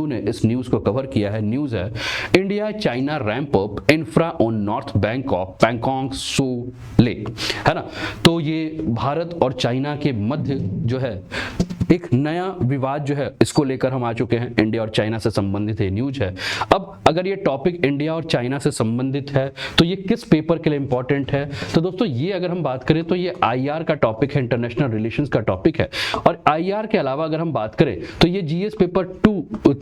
ने इस न्यूज को कवर किया है। न्यूज है India China ramp up infra on north bank of Pangong so lake, है ना। तो ये भारत और चाइना के मध्य जो है एक नया विवाद जो है इसको लेकर हम आ चुके हैं। इंडिया और चाइना से संबंधित ये न्यूज है। अब अगर ये टॉपिक इंडिया और चाइना से संबंधित है तो ये किस पेपर के लिए इंपॉर्टेंट है? तो दोस्तों ये अगर हम बात करें तो ये आईआर का टॉपिक है, इंटरनेशनल रिलेशंस का टॉपिक है। और आईआर के अलावा अगर हम बात करें तो ये जीएस पेपर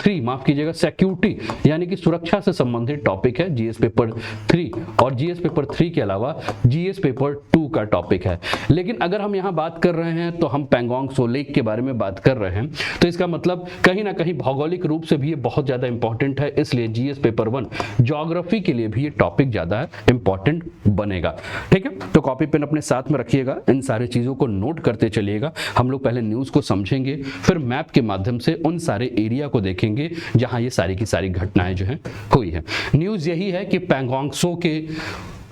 3 माफ कीजिएगा सिक्योरिटी यानी कि सुरक्षा से संबंधित टॉपिक है, जीएस पेपर 3। और जीएस पेपर 3 के अलावा जीएस पेपर 2 का टॉपिक है। लेकिन अगर हम यहाँ बात कर रहे हैं तो हम पैंगोंग सो लेक के बारे में बात कर रहे हैं, तो इसका मतलब कहीं ना कहीं भौगोलिक रूप से भी ये बहुत ज्यादा इंपॉर्टेंट है। इसलिए जीएस पेपर 1 ज्योग्राफी के लिए भी ये टॉपिक ज्यादा इंपॉर्टेंट बनेगा। ठीक है, तो कॉपी पेन अपने साथ में रखिएगा, इन सारी चीजों को नोट करते चलिएगा। हम लोग पहले न्यूज को समझेंगे, फिर मैप के माध्यम से उन सारे एरिया को देखेंगे जहां ये सारी की सारी घटनाएं जो है हुई है। न्यूज यही है कि पैंगोंग सो के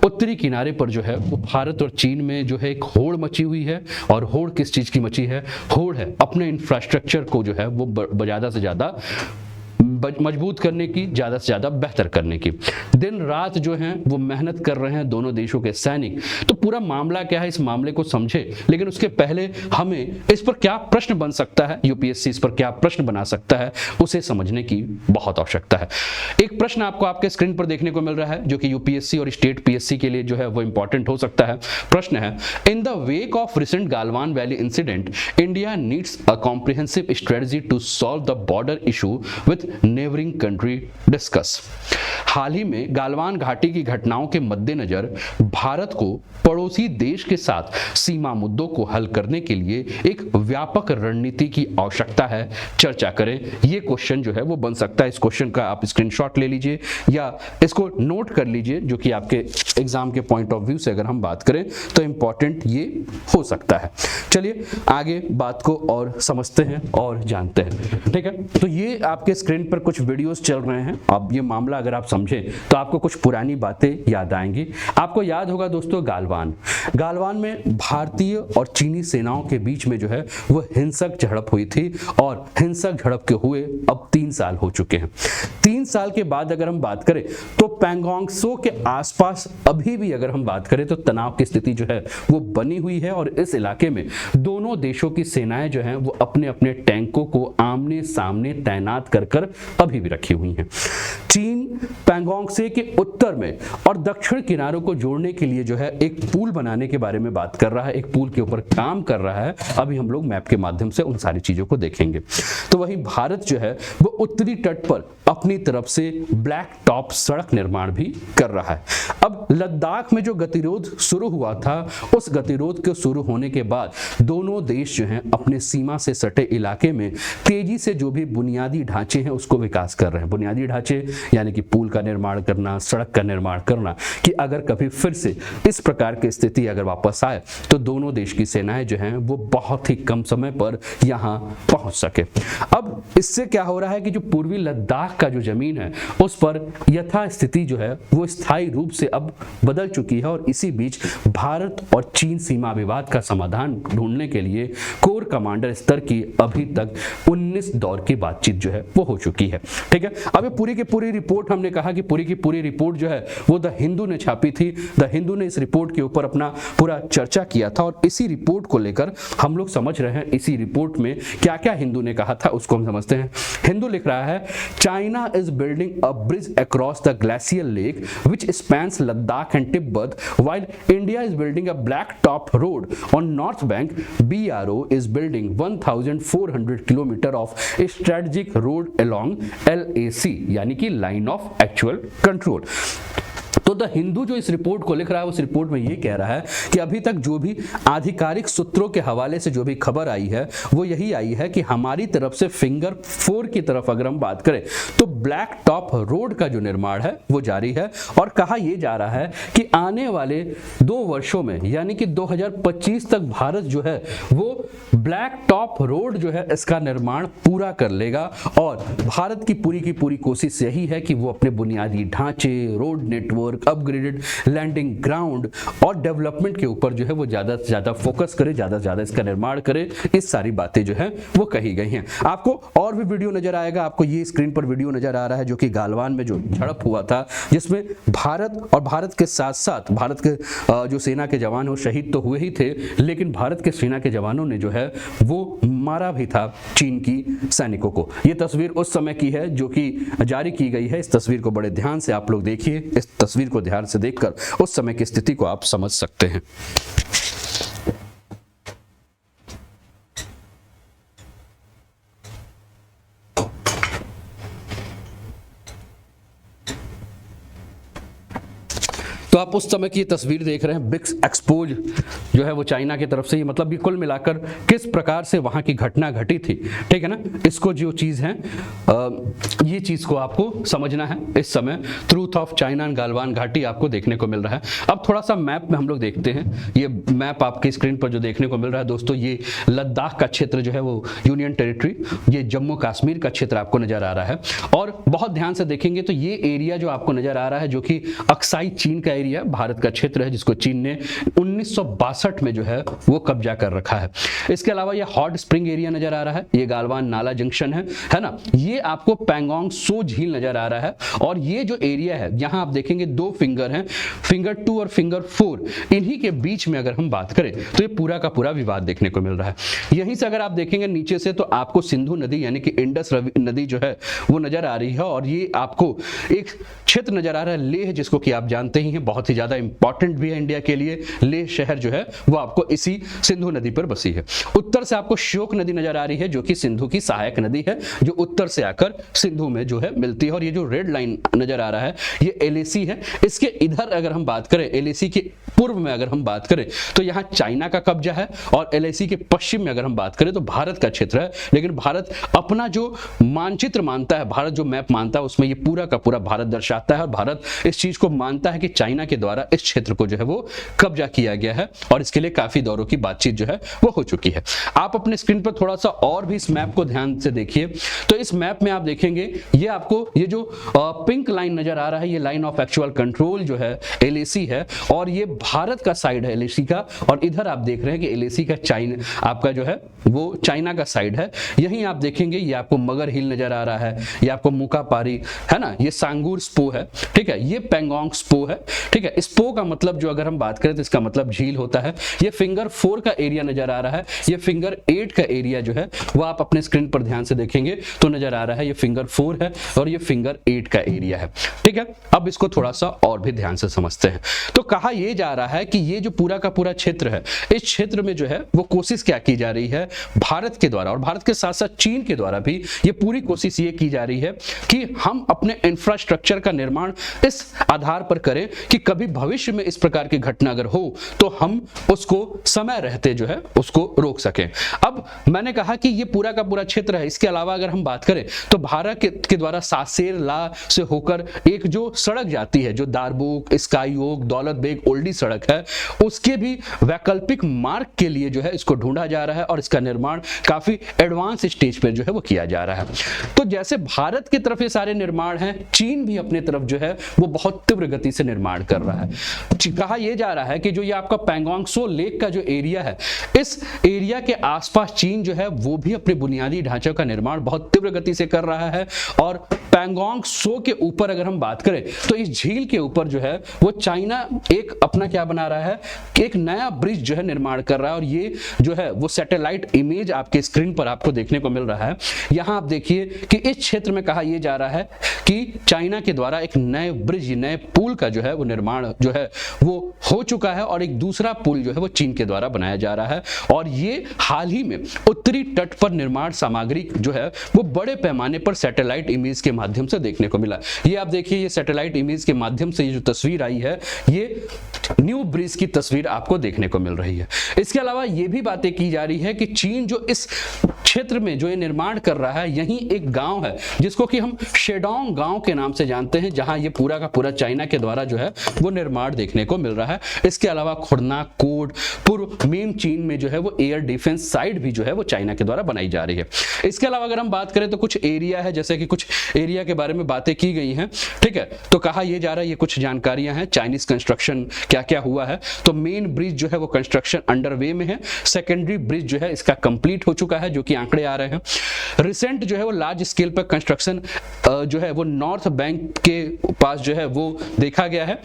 उत्तरी किनारे पर जो है वो भारत और चीन में जो है एक होड़ मची हुई है। और होड़ किस चीज की मची है? होड़ है अपने इंफ्रास्ट्रक्चर को जो है वो ज्यादा से ज्यादा मजबूत करने की, ज्यादा से ज्यादा बेहतर करने की। दिन रात जो हैं वो मेहनत कर रहे हैं दोनों देशों के सैनिक। तो पूरा मामला क्या है, इस मामले को समझे। लेकिन उसके पहले हमें इस पर क्या प्रश्न बन सकता है, यूपीएससी इस पर क्या प्रश्न बना सकता है, उसे समझने की बहुत आवश्यकता है। एक प्रश्न आपको आपके स्क्रीन पर देखने को मिल रहा है जो कि यूपीएससी और स्टेट पीएससी के लिए जो है वो इंपॉर्टेंट हो सकता है। प्रश्न है, in the wake of recent Galwan valley incident India needs a comprehensive strategy to solve the border issue with neighbouring country discuss. हाल ही में गालवान घाटी की घटनाओं के मद्देनजर भारत को पड़ोसी देश के साथ सीमा मुद्दों को हल करने के लिए एक व्यापक रणनीति की आवश्यकता है। चर्चा करें। ये क्वेश्चन जो है वो बन सकता है। इस क्वेश्चन का आप स्क्रीनशॉट ले लीजिए या इसको नोट कर लीजिए, जो कि आपके एग्जाम के पॉइंट ऑफ व्यू से अगर हम बात करें तो इंपॉर्टेंट ये हो सकता है। चलिए आगे बात को और समझते हैं और जानते हैं। ठीक है, तो ये आपके स्क्रीन पर कुछ वीडियोस चल रहे हैं। अब ये मामला अगर आप समझें तो आपको कुछ पुरानी बातें याद आएंगी। आपको याद होगा दोस्तों गालवान में भारतीय और चीनी सेनाओं के बीच में जो है वो हिंसक झड़प हुई थी। और हिंसक झड़प के हुए अब 3 साल हो चुके हैं। 3 साल के बाद अगर हम बात करें तो पैंगोंग सो के आसपास अभी भी अगर हम बात करें तो तनाव की स्थिति जो है वो बनी हुई है। और इस इलाके में दोनों देशों की सेनाएं जो हैं वो अपने अपने टैंकों को आमने सामने तैनात कर अभी भी रखी हुई हैं। चीन पैंगोंग से के उत्तर में और दक्षिण किनारों को जोड़ने के लिए जो है एक पुल बनाने के बारे में बात कर रहा है, एक पुल के ऊपर काम कर रहा है। अभी हम लोग मैप के माध्यम से उन सारी चीजों को देखेंगे। तो वहीं भारत जो है वो उत्तरी तट पर अपनी तरफ से ब्लैक टॉप सड़क निर्माण भी कर रहा है। अब लद्दाख में जो गतिरोध शुरू हुआ था, उस गतिरोध के शुरू होने के बाद दोनों देश जो हैं अपने सीमा से सटे इलाके में तेजी से जो भी बुनियादी ढांचे हैं उसको विकास कर रहे हैं। बुनियादी ढांचे यानी कि पुल का निर्माण करना, सड़क का निर्माण करना, कि अगर कभी फिर से इस प्रकार की स्थिति अगर वापस आए तो दोनों देश की सेनाएं जो हैं वो बहुत ही कम समय पर यहां पहुंच सके। अब इससे क्या हो रहा है कि जो पूर्वी लद्दाख का जो जमीन है उस पर यथास्थिति जो है वो स्थायी रूप से अब बदल चुकी है। और इसी बीच भारत और चीन सीमा विवाद का समाधान ढूंढने के लिए कोर कमांडर स्तर की अभी तक 19 दौर की बातचीत जो है वो हो चुकी है। ठीक है, अब ये पूरी की पूरी रिपोर्ट हमने कहा कि पूरी की पूरी रिपोर्ट जो है वो द हिंदू ने छापी थी। द हिंदू ने इस रिपोर्ट के ऊपर अपना पूरा चर्चा किया था। और इसी रिपोर्ट को लेकर हम लोग समझ रहे हैं इसी रिपोर्ट में क्या क्या हिंदू ने कहा था उसको हम समझते हैं। हिंदू लिख रहा है, China is building a bridge across the glacier lake which spans Ladakh and Tibet while India is building a black top road on north bank. BRO is building 1400 kilometre of strategic road along LAC यानी कि line of actual control. तो the Hindu जो इस report को लिख रहा है उस रिपोर्ट में ये कह रहा है कि अभी तक जो भी आधिकारिक सूत्रों के हवाले से जो भी खबर आई है वो यही आई है कि हमारी तरफ से फिंगर 4 की तरफ अगर हम बात करें तो ब्लैक टॉप रोड का जो निर्माण है वो जारी है। और कहा यह जा रहा है कि आने वाले 2 वर्षों में यानी कि 2025 तक भारत जो है वो ब्लैक टॉप रोड जो है इसका निर्माण पूरा कर लेगा। और भारत की पूरी कोशिश यही है कि वो अपने बुनियादी ढांचे, road network upgraded landing ground और डेवलपमेंट के ऊपर जो है वो ज़्यादा से ज़्यादा फोकस करे, ज़्यादा से ज़्यादा इसका निर्माण करे। इस सारी बातें जो है वो कही गई हैं। आपको और भी वीडियो नजर आएगा, आपको ये स्क्रीन पर वीडियो नजर आ रहा है जो कि गालवान में जो झड़प हुआ था, जिसमें भारत और भारत के साथ साथ भारत के जो सेना के जवान हो शहीद तो हुए ही थे, लेकिन भारत के सेना के जवानों ने जो है वो मारा भी था चीन की सैनिकों को। ये तस्वीर उस समय की है जो कि जारी की गई है। इस तस्वीर को बड़े ध्यान से आप लोग देखिए, इस तस्वीर को ध्यान से देखकर उस समय की स्थिति को आप समझ सकते हैं। तो आप उस समय की ये तस्वीर देख रहे हैं, बिग एक्सपोज जो है वो चाइना की तरफ से, ये मतलब कि कुल मिलाकर किस प्रकार से वहां की घटना घटी थी, ठीक है ना। इसको जो चीज़ है ये चीज़ को आपको समझना है। इस समय truth of China and Galwan घाटी आपको देखने को मिल रहा है। अब थोड़ा सा मैप में हम लोग देखते हैं। ये मैप आपके स्क्रीन पर जो देखने को मिल रहा है दोस्तों, ये लद्दाख का क्षेत्र जो है वो यूनियन टेरिटरी, ये जम्मू कश्मीर का क्षेत्र आपको नजर आ रहा है। और बहुत ध्यान से देखेंगे तो ये एरिया जो आपको नजर आ रहा है जो कि अक्साई चीन का एरिया, भारत का क्षेत्र है, जिसको चीन ने 1962 में जो है वो कब्जा कर रखा है। इसके अलावा ये हॉट स्प्रिंग एरिया नजर आ रहा है, ये गालवान नाला जंक्शन है ना। ये आपको पैंगोंग सो झील नजर आ रहा है। और ये जो एरिया है, यहां आप देखेंगे दो फिंगर हैं, फिंगर 2 और फिंगर 4, इन्हीं के बीच में अगर हम बात करें तो ये पूरा का पूरा विवाद देखने को मिल रहा है। यहीं से अगर आप देखेंगे नीचे से तो आपको सिंधु नदी यानी कि इंडस नदी जो है वो नजर आ रही है। और ये आपको एक क्षेत्र नजर आ रहा है लेह, जिसको कि आप जानते ही हैं बहुत ही ज्यादा इंपॉर्टेंट भी है इंडिया के लिए। लेह शहर जो है वो आपको इसी सिंधु नदी पर बसी है। उत्तर से आपको श्योक नदी नजर आ रही है जो कि सिंधु की सहायक नदी है, जो उत्तर से आकर सिंधु में जो है मिलती है। और ये जो रेड लाइन नजर आ रहा है ये एलएसी है। इसके इधर अगर हम बात करें, एलएसी के पूर्व में अगर हम बात करें तो यहाँ चाइना का कब्जा है। और एलएसी के पश्चिम में अगर हम बात करें तो भारत का क्षेत्र है। लेकिन भारत अपना जो मानचित्र मानता है, भारत जो मैप मानता है, उसमें ये पूरा का पूरा भारत दर्शाता है। और भारत इस चीज को मानता है कि चाइना के द्वारा इस क्षेत्र को जो है वो कब्जा किया गया है। और इसके लिए काफी दौरों की बातचीत जो है वो हो चुकी है। आप अपने स्क्रीन पर थोड़ा सा और भी इस मैप को ध्यान से देखिए। तो इस मैप में आप देखेंगे ये आपको ये जो पिंक लाइन नजर आ रहा है, ये लाइन ऑफ एक्चुअल कंट्रोल जो है एलएसी है। और ये भारत का साइड है एलएसी का। और इधर आप देख रहे हैं कि एलएसी का चाइना आपका जो है वो चाइना का साइड है। यहीं आप देखेंगे ये आपको मगर हिल नजर आ रहा है, ये आपको मुकापारी है ना, ये सांगूर स्पो है, ठीक है, ये पेंगोंग स्पो है, ठीक है। स्पो का मतलब जो अगर हम बात करें तो इसका मतलब झील होता है। ये फिंगर 4 का एरिया नजर आ रहा है, ये फिंगर 8 का एरिया जो है वो आप अपने स्क्रीन पर ध्यान से देखेंगे तो नजर आ रहा है, ये फिंगर 4 है और ये फिंगर 8 का एरिया है, ठीक है। अब इसको थोड़ा सा और भी ध्यान से समझते हैं। तो कहा यह जा रहा है कि ये जो पूरा का पूरा क्षेत्र है, इस क्षेत्र में जो है वो कोशिश क्या की जा रही है भारत के द्वारा, और भारत के साथ साथ चीन के द्वारा भी ये पूरी कोशिश ये की जा रही है कि हम अपने इंफ्रास्ट्रक्चर का निर्माण इस आधार पर करें कि कभी भविष्य में इस प्रकार की घटना अगर हो तो हम उसको समय रहते जो है उसको रोक सकें। अब मैंने कहा कि ये पूरा का पूरा क्षेत्र है। इसके अलावा अगर हम बात करें तो भारत के द्वारा सासेर ला से होकर एक जो सड़क जाती है, जो दारबुक, स्काईवॉक, दौलत बेग ओल्डी सड़क है, उसके भी वैकल्पिक मार्ग के लिए जो है इसको ढूंढा जा रहा है और इसका निर्माण काफी एडवांस स्टेज पर जो है वो किया जा रहा है। तो जैसे भारत की तरफ ये सारे निर्माण हैं, चीन भी अपने तरफ जो है वो बहुत तीव्र गति से निर्माण कर रहा है। कहा यह जा रहा है कि जो ये आपका पैंगोंग सो लेक का जो एरिया है, इस एरिया के आसपास चीन जो है वो भी अपने बुनियादी ढांचे का निर्माण बहुत तीव्र गति से कर रहा है। और पैंगोंग सो के ऊपर अगर हम बात करें तो इस झील के ऊपर जो है वो चाइना एक अपना क्या बना रहा है कि एक नया ब्रिज जो है निर्माण कर रहा है। और ये जो है वो सैटेलाइट इमेज आपके स्क्रीन पर आपको देखने को मिल रहा है। यहां आप देखिए कि इस क्षेत्र में कहा यह जा रहा है कि चाइना के द्वारा एक नए ब्रिज, नए पुल का जो है वो निर्माण जो है वो हो चुका है और एक दूसरा पुल जो है वो चीन के द्वारा बनाया जा रहा है। और ये हाल ही में उत्तरी तट पर निर्माण सामग्री जो है वो बड़े पैमाने पर सैटेलाइट इमेज के माध्यम से देखने को मिला। ये आप देखिए, ये सैटेलाइट इमेज के माध्यम से ये जो तस्वीर आई है, ये न्यू ब्रिज की तस्वीर आपको देखने को मिल रही है। इसके अलावा ये भी बातें की जा रही है कि चीन जो इस क्षेत्र में जो ये निर्माण कर रहा है, यहीं एक गांव है जिसको कि हम शेडोंग गांव के नाम से जानते हैं, जहां ये पूरा का पूरा चाइना के द्वारा जो है वो निर्माण देखने को मिल रहा है। इसके अलावा खुरना, कोड, पूर्व मेम चीन में जो है वो एयर डिफेंस साइट भी जो है वो चाइना के द्वारा बनाई जा रही है। इसके अलावा अगर हम बात करें तो कुछ एरिया है, जैसे कि कुछ एरिया के बारे में बातें की गई हैं, ठीक है। तो कहा यह जा रहा है, ये कुछ जानकारियां हैं चाइनीज कंस्ट्रक्शन क्या क्या हुआ है। तो मेन ब्रिज जो है वो कंस्ट्रक्शन अंडर वे में है, सेकेंडरी ब्रिज जो है इसका कंप्लीट हो चुका है, जो कि आंकड़े आ रहे हैं। रिसेंट जो है वो लार्ज स्केल पर कंस्ट्रक्शन जो है वो नॉर्थ बैंक के पास जो है वो देखा गया है।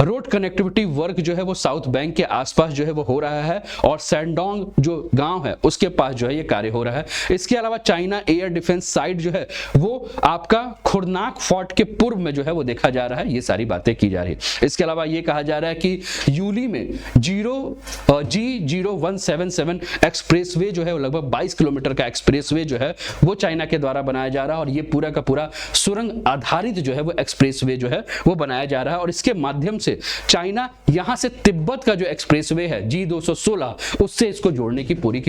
रोड कनेक्टिविटी वर्क जो है वो साउथ बैंक के आसपास जो है वो हो रहा है, और सैंडोंग जो गांव है उसके पास जो है ये कार्य हो रहा है। इसके अलावा चाइना एयर डिफेंस साइट जो है वो आपका खुरनाक फोर्ट के पूर्व में जो है वो देखा जा रहा है। ये सारी बातें की जा रही है। इसके अलावा ये कहा जा रहा है कि यूली में G0177 एक्सप्रेसवे जो है वो लगभग 22 किलोमीटर का एक्सप्रेसवे जो है वो चाइना के द्वारा बनाया जा रहा है, और ये पूरा का पूरा सुरंग आधारित जो है वो एक्सप्रेसवे जो है वो बनाया जा रहा है। और इसके माध्यम से चाइना यहां से तिब्बत का जो एक्सप्रेसवे है G216 उससे इसको जोड़ने की पूरी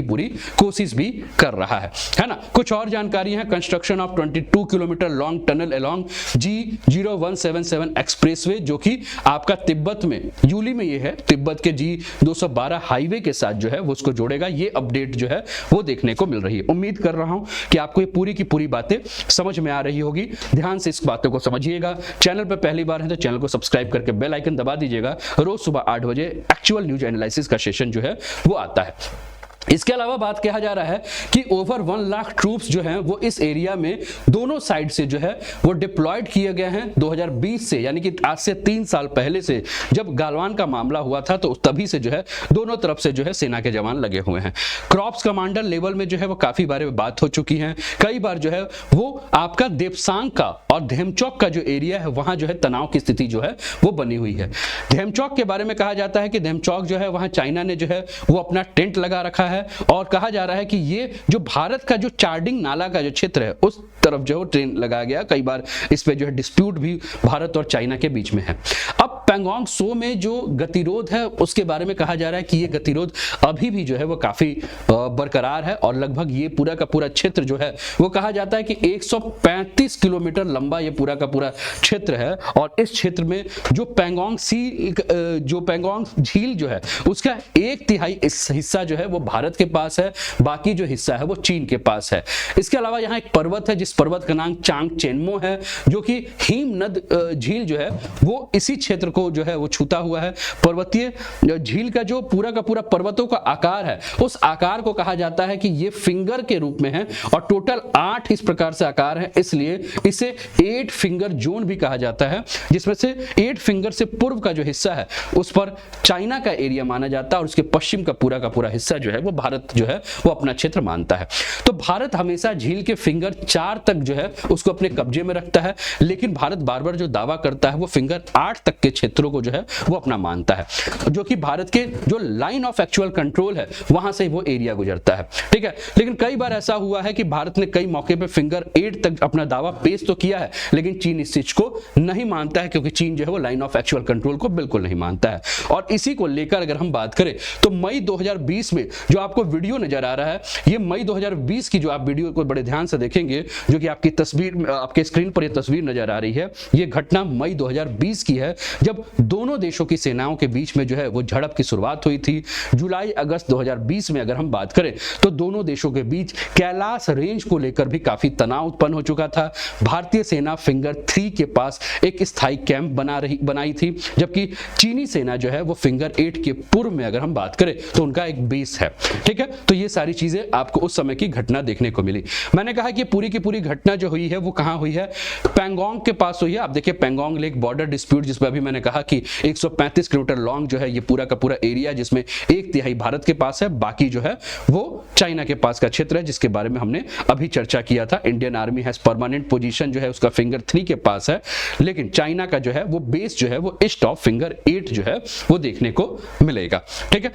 कोशिश भी कर रहा है ना। कुछ और जानकारी है, construction of 22 kilometre long tunnel along G0177 expressway, जो कि आपका तिब्बत में यूली में ये है, तिब्बत के G212 हाईवे के साथ जो है वो उसको जोड़ेगा। ये अपडेट जो है वो देखने को मिल रही है। उम्मीद कर रहा हूं कि आपको ये पूरी की पूरी बातें समझ में आ रही होगी। ध्यान से इस बातों को समझिएगा। चैनल पर पहली बार है तो चैनल को सब्सक्राइब करके बेल आइकन दबा दीजिएगा। रोज सुबह 8 बजे एक्चुअल न्यूज एनालिसिस का सेशन जो है वो आता है। इसके अलावा बात कहा जा रहा है कि ओवर 1 लाख ट्रूप्स जो हैं वो इस एरिया में दोनों साइड से जो है वो डिप्लॉयड किए गए हैं 2020 से, यानी कि आज से 3 साल पहले से जब गालवान का मामला हुआ था, तो तभी से जो है दोनों तरफ से जो है सेना के जवान लगे हुए हैं। क्रॉप्स कमांडर लेवल में जो है वो काफी बार बात हो चुकी है। कई बार जो है वो आपका देपसांग का और धेमचौक का जो एरिया है वहां जो है तनाव की स्थिति जो है वो बनी हुई है। धेमचौक के बारे में कहा जाता है कि धेमचौक जो है वहां चाइना ने जो है वो अपना टेंट लगा रखा है, और कहा जा रहा है कि ये जो भारत का जो चार्डिंग नाला का जो क्षेत्र है उस तरफ जो है ट्रेन लगाया गया। कई बार इस पे जो है डिस्प्यूट भी भारत और चाइना के बीच में है। अब पैंगोंग सो में जो गतिरोध है उसके बारे में कहा जा रहा है कि ये गतिरोध अभी भी जो है वो काफी बरकरार है, और लगभग ये पूरा का पूरा क्षेत्र जो है वो कहा जाता है कि 135 किलोमीटर लंबा ये पूरा का पूरा क्षेत्र है। और इस क्षेत्र में जो पैंगोंग झील जो है उसका 1/3 हिस्सा जो है वो भारत के पास है, बाकी जो हिस्सा है वो चीन के पास है। इसके अलावा यहाँ एक पर्वत है जिस पर्वत का नाम चांग चेनमो है, जो कि हिमनद झील जो है वो इसी क्षेत्र को जो है वो छूता हुआ है। पर्वतीय झील का जो पूरा का पूरा पर्वतों का आकार है उस आकार को कहा जाता है कि ये फिंगर के रूप में है, और टोटल 8 इस प्रकार से आकार है, इसलिए इसे 8 फिंगर जोन भी कहा जाता है, जिसमें से 8 फिंगर से पूर्व का जो हिस्सा है उस पर चाइना का एरिया माना जाता है, और उसके पश्चिम का पूरा हिस्सा जो है वो भारत जो है वो अपना क्षेत्र मानता है। तो भारत हमेशा झील के फिंगर 4 तक जो है उसको अपने कब्जे में रखता है, लेकिन भारत बार बार जो दावा करता है वो फिंगर 8 तक के क्षेत्रों को जो है वो अपना मानता है, जो कि भारत के जो लाइन ऑफ एक्चुअल कंट्रोल है वहां से वो एरिया गुजरता है, ठीक है। लेकिन कई बार ऐसा हुआ है कि भारत ने कई मौके पे फिंगर 8 तक अपना दावा पेश तो किया है, लेकिन चीन इस चीज को नहीं मानता है, क्योंकि चीन जो है वो लाइन ऑफ एक्चुअल कंट्रोल को बिल्कुल नहीं मानता है। और इसी को लेकर अगर हम बात करें तो मई 2020 में जो आपको वीडियो नजर आ रहा है, ये मई 2020 की जो आप वीडियो को बड़े ध्यान से देखेंगे, जो कि आपकी तस्वीर आपके स्क्रीन पर ये तस्वीर नजर आ रही है, ये घटना मई 2020 की है, जब दोनों देशों की सेनाओं के बीच में जो है वो झड़प की शुरुआत हुई थी। जुलाई अगस्त 2020 में अगर हम बात करें तो दोनों देशों के बीच कैलाश रेंज को लेकर भी काफी तनाव उत्पन्न हो चुका था। भारतीय सेना फिंगर 3 के पास एक स्थायी कैंप बनाई थी, जबकि चीनी सेना जो है वो फिंगर 8 के पूर्व में अगर हम बात करें तो उनका एक बेस है, ठीक है। तो ये सारी चीजें आपको उस समय की घटना देखने को मिली। मैंने कहा कि पूरी की पूरी घटना जो हुई है वो कहां हुई है, पैंगोंग के पास हुई है। आप देखिए पैंगोंग लेक बॉर्डर डिस्प्यूट, जिसमें अभी मैंने कहा कि 135 किलोमीटर लॉन्ग जो है ये पूरा का पूरा एरिया, जिसमें 1/3 भारत के पास है, बाकी जो है वो चाइना के पास का क्षेत्र है, जिसके बारे में हमने अभी चर्चा किया था। Indian army has permanent position जो है उसका फिंगर 3 के पास है, लेकिन चाइना का जो है वो बेस जो है वो ईस्ट ऑफ फिंगर 8 जो है वो देखने को मिलेगा, ठीक है।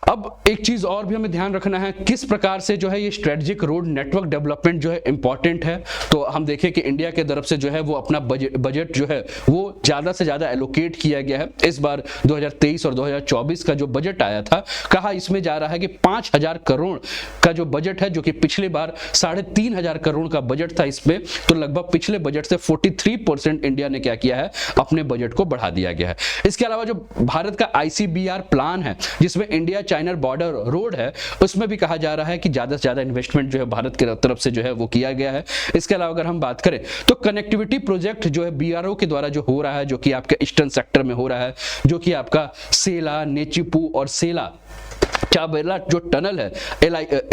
अब एक चीज और भी हमें ध्यान रखना है, किस प्रकार से जो है ये स्ट्रेटेजिक रोड नेटवर्क डेवलपमेंट जो है इंपॉर्टेंट है। तो हम देखें कि इंडिया के तरफ से जो है वो अपना बजट जो है वो ज्यादा से ज्यादा एलोकेट किया गया है। इस बार 2023 और 2024 का जो बजट आया था, कहा इसमें जा रहा है कि 5,000 करोड़ का जो बजट है, जो कि पिछले बार 3,500 करोड़ का बजट था इसमें, तो लगभग पिछले बजट से 43% इंडिया ने क्या किया है, अपने बजट को बढ़ा दिया गया है। इसके अलावा जो भारत का ICBR प्लान है, जिसमें इंडिया चाइना बॉर्डर रोड है, उसमें भी कहा जा रहा है कि ज्यादा से ज्यादा इन्वेस्टमेंट जो है भारत की तरफ से जो है वो किया गया है। इसके अलावा अगर हम बात करें तो कनेक्टिविटी प्रोजेक्ट जो है BRO के द्वारा जो हो रहा है, जो कि आपके ईस्टर्न सेक्टर में हो रहा है, जो कि आपका सेला, नेचिपू और सेला चाबेला जो टनल है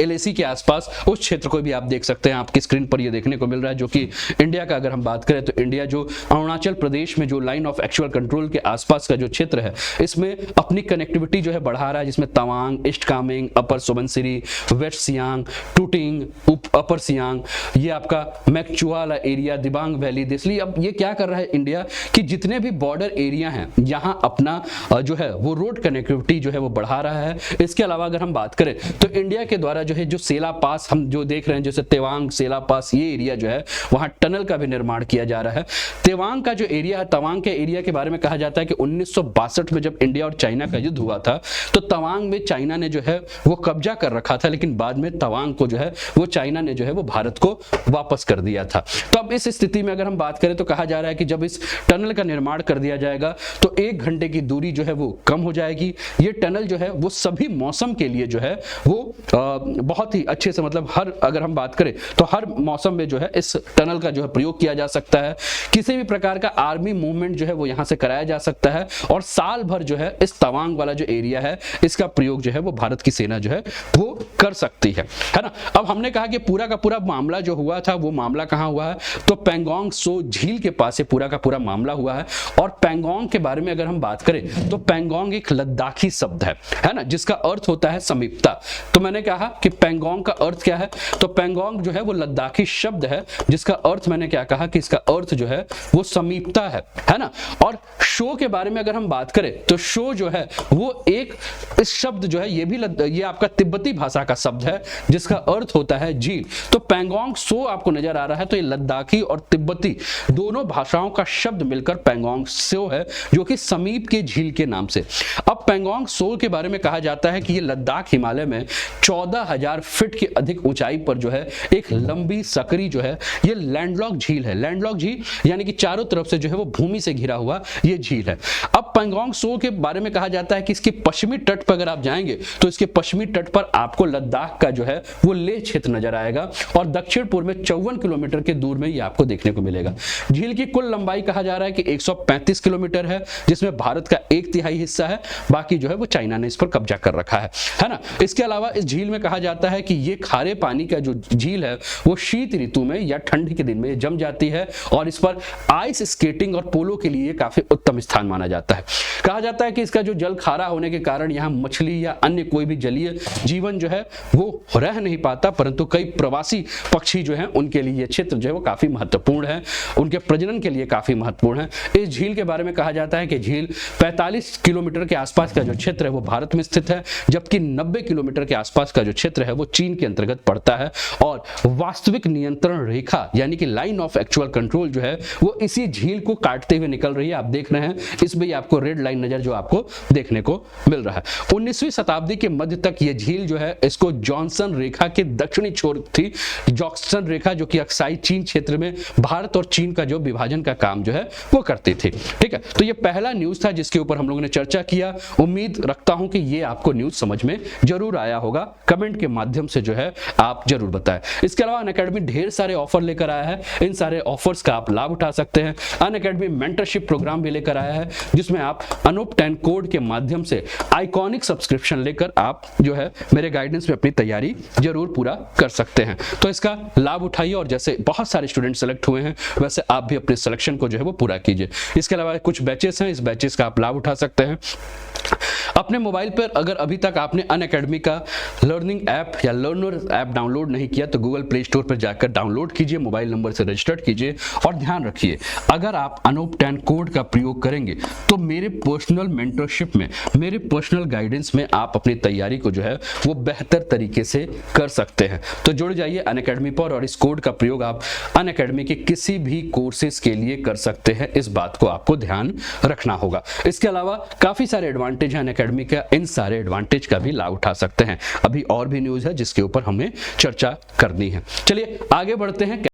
LAC के आसपास, उस क्षेत्र को भी आप देख सकते हैं। आपकी स्क्रीन पर ये देखने को मिल रहा है, जो कि इंडिया का अगर हम बात करें तो इंडिया जो अरुणाचल प्रदेश में जो लाइन ऑफ एक्चुअल कंट्रोल के आसपास का जो क्षेत्र है, इसमें अपनी कनेक्टिविटी जो है बढ़ा रहा है, जिसमें तवांग, ईस्ट कामेंग, अपर सुबनसिरी, वेस्ट सियांग, टूटिंग, अपर सियांग, ये आपका मैकचुआला एरिया, दिबांग वैली, दिसली। अब ये क्या कर रहा है इंडिया कि जितने भी बॉर्डर एरिया हैं, यहाँ अपना जो है वो रोड कनेक्टिविटी जो है वो बढ़ा रहा है। इसके अलावा अगर हम बात करें तो इंडिया के द्वारा जो है जो सेला पास हम जो देख रहे हैं, जैसे तेवांग, सेला पास, ये एरिया जो है वहां टनल का भी निर्माण किया जा रहा है। तेवांग का जो एरिया है, तवांग के एरिया के बारे में कहा जाता है कि 1962 में जब इंडिया और चाइना का युद्ध हुआ था, तो तवांग में चाइना ने जो है वो कब्जा कर रखा था, लेकिन बाद में तवांग को जो है वो चाइना ने जो है वो भारत को वापस कर दिया था। तो अब इस स्थिति में अगर हम बात करें तो कहा जा रहा है कि जब इस टनल का निर्माण कर दिया जाएगा तो 1 घंटे की दूरी जो है वो कम हो जाएगी। ये टनल जो है वो सभी मौसम के लिए जो है वो बहुत ही अच्छे से, मतलब अगर हम बात करें तो हर मौसम में जो है इस टनल का जो है प्रयोग किया जा सकता है। किसी भी प्रकार का आर्मी मूवमेंट जो है वो यहां से कराया जा सकता है, और साल भर जो है इस तवांग वाला जो एरिया है इसका प्रयोग जो है वो भारत की सेना जो है वो कर सकती है ना। अब हमने कहा कि पूरा का पूरा मामला जो हुआ था, वो मामला कहां हुआ है, तो पेंगोंग सो झील के पास से पूरा का पूरा मामला हुआ है। और पेंगोंग के बारे में अगर हम बात करें तो पेंगोंग एक लद्दाखी शब्द है ना, जिसका अर्थ होता है समीपता। तो मैंने कहा कि पेंगोंग का अर्थ क्या है, तो पेंगोंग जो है वो लद्दाखी शब्द है, जिसका अर्थ मैंने क्या कहा कि इसका अर्थ जो है वो समीपता है ना। और शो के बारे में अगर हम बात करें तो शो जो है वो एक इस शब्द जो है ये आपका तिब्बती भाषा का शब्द है, जिसका अर्थ होता है झील। तो पेंगोंग सो आपको नजर आ रहा है, तो ये लद्दाखी और तिब्बती दोनों भाषाओं का शब्द मिलकर पेंगोंग सो है, जो कि समीप के झील के नाम से। अब पेंगोंग सो के बारे में कहा जाता है कि ये लद्दाख हिमालय में 14,000 फीट की अधिक ऊंचाई पर जो है एक लंबी सकरी जो है ये लैंडलॉक झील है। लैंडलॉक झील यानी कि चारों तरफ से जो है वो भूमि से घिरा हुआ ये झील है। अब पेंगोंग सो के बारे में कहा जाता है कि इसके पश्चिमी तट पर अगर आप जाएंगे तो इसके पश्चिमी तट पर आपको लद्दाख का जो है वो लेह क्षेत्र नजर आएगा, और दक्षिण पूर्व में 54 किलोमीटर के दूर में ये आपको देखने को मिलेगा। झील की कुल लंबाई कहा जा रहा है कि 135 किलोमीटर है, जिसमें भारत का 1/3 हिस्सा है, बाकी जो है वो चाइना ने इस पर कब्जा कर रखा है ना। इसके अलावा इस झील में कहा जाता है कि ये खारे पानी का जो झील है वो शीत ऋतु में या ठंड के दिन में जम जाती है, और इस पर आइस स्केटिंग और पोलो के लिए काफी उत्तम स्थान माना जाता है। कहा जाता है कि इसका जो जल खारा होने के कारण यहाँ मछली या अन्य कोई भी जलीय जीवन जो है वो रह नहीं पाता, परंतु कई प्रवासी पक्षी जो हैं उनके लिए ये क्षेत्र जो है वो काफी महत्वपूर्ण है, उनके प्रजनन के लिए काफी महत्वपूर्ण है। इस झील के बारे में कहा जाता है कि झील 45 किलोमीटर के आसपास का जो क्षेत्र है वो भारत में स्थित है, जबकि 90 किलोमीटर के आसपास का जो क्षेत्र है वो चीन के अंतर्गत पड़ता है, और वास्तविक नियंत्रण रेखा यानी कि लाइन ऑफ एक्चुअल कंट्रोल जो है वो इसी झील को काटते हुए निकल रही है। आप देख रहे हैं इसमें आपको रेड लाइन नजर जो आपको देखने को मिल रहा है। 19वीं शताब्दी के मध्य तक ये झील जो है इसको जॉनसन रेखा के दक्षिणी छोर थी। जॉनसन रेखा जो कि अक्साई चीन क्षेत्र में भारत और चीन का जो विभाजन का काम जो है वो करती थी। ठीक है, तो ये पहला न्यूज था जिसके ऊपर हम लोगों ने चर्चा किया। उम्मीद रखता हूं कि ये आपको न्यूज समझ में जरूर आया होगा। कमेंट के माध्यम से जो है आप जरूर बताएं। इसके अलावा अनअकैडमी ढेर सारे ऑफर लेकर आया है, इन सारे ऑफर्स का आप लाभ उठा सकते हैं। अनअकैडमी मेंटरशिप प्रोग्राम भी लेकर आया है, जिसमें आप अनूप 10 कोड के माध्यम से आइकॉनिक सब्सक्रिप्शन लेकर आप जो है मेरे गाइडेंस में अपनी तैयारी जरूर पूरा कर सकते हैं। तो इसका लाभ उठाइए, और जैसे बहुत सारे स्टूडेंट सेलेक्ट हुए हैं वैसे आप भी अपने सिलेक्शन को जो है वो पूरा कीजिए। इसके अलावा कुछ बैचेस हैं, इस बैचेस का आप लाभ उठा सकते हैं। अपने मोबाइल पर अगर अभी तक आपने अनअकैडमी का लर्निंग ऐप या लर्नर ऐप डाउनलोड नहीं किया तो गूगल प्ले स्टोर पर जाकर डाउनलोड कीजिए, मोबाइल नंबर से रजिस्टर्ड कीजिए। और ध्यान रखिए, अगर आप अनूप 10 कोड का प्रयोग करेंगे तो मेरे पर्सनल मेंटरशिप में, मेरे पर्सनल गाइडेंस में आप अपनी तैयारी को जो है वो बेहतर तरीके से कर सकते हैं। तो जुड़ जाइए अनअकैडमी पर और इस कोड का प्रयोग आप अनअकैडमी के किसी भी कोर्सेज के लिए कर सकते हैं। इस बात को आपको ध्यान रखना होगा। इसके अलावा काफी सारे एडवांटेज हैं अनअकैडमी का, इन सारे एडवांटेज का भी लाभ उठा सकते हैं। अभी और भी न्यूज है जिसके ऊपर हमें चर्चा करनी है। चलिए आगे बढ़ते हैं।